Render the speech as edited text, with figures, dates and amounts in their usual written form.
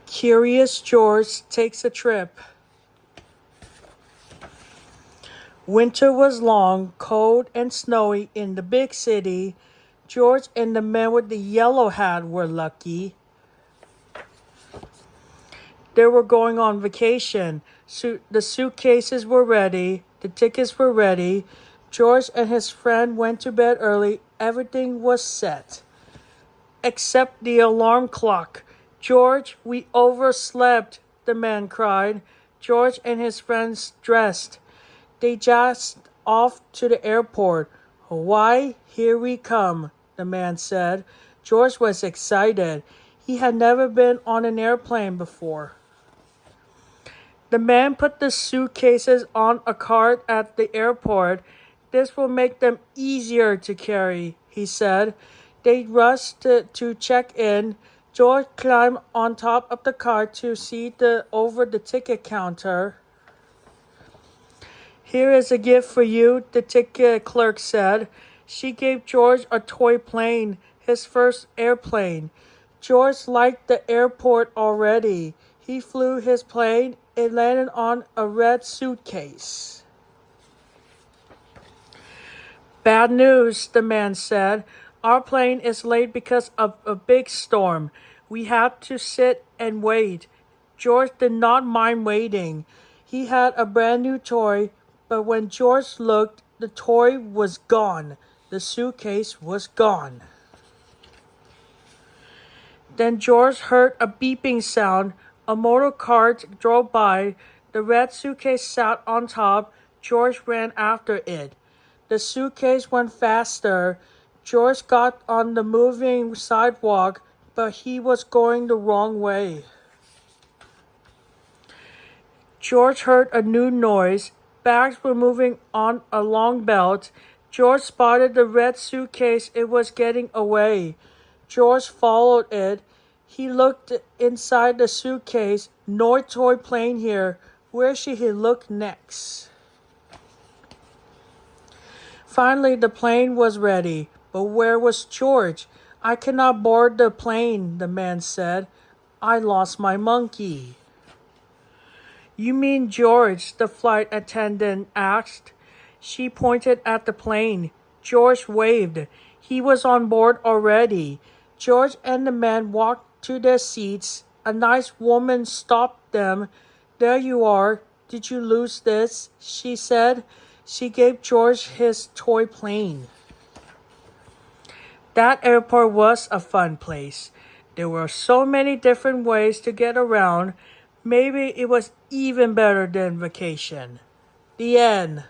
Curious George takes a trip. Winter was long, cold, and snowy in the big city. George and the man with the yellow hat were lucky. They were going on vacation. The suitcases were ready. The tickets were ready. George and his friend went to bed early. Everything was set. Except the alarm clock. George, we overslept, the man cried. George and his friends dressed. They just off to the airport. Why, here we come, the man said. George was excited. He had never been on an airplane before. The man put the suitcases on a cart at the airport. This will make them easier to carry, he said. They rushed to check in. George climbed on top of the cart to see over the ticket counter. Here is a gift for you, the ticket clerk said. She gave George a toy plane, his first airplane. George liked the airport already. He flew his plane. It landed on a red suitcase. Bad news, the man said. Our plane is late because of a big storm. We had to sit and wait. George did not mind waiting. He had a brand new toy, but when George looked, the toy was gone. The suitcase was gone. Then George heard a beeping sound. A motor cart drove by. The red suitcase sat on top. George ran after it. The suitcase went faster. George got on the moving sidewalk, but he was going the wrong way. George heard a new noise. Bags were moving on a long belt. George spotted the red suitcase. It was getting away. George followed it. He looked inside the suitcase. No toy plane here. Where should he look next? Finally, the plane was ready. But where was George? I cannot board the plane, the man said. I lost my monkey. You mean George? The flight attendant asked. She pointed at the plane. George waved. He was on board already. George and the man walked to their seats. A nice woman stopped them. There you are. Did you lose this? She said. She gave George his toy plane. That airport was a fun place. There were so many different ways to get around. Maybe it was even better than vacation. The end.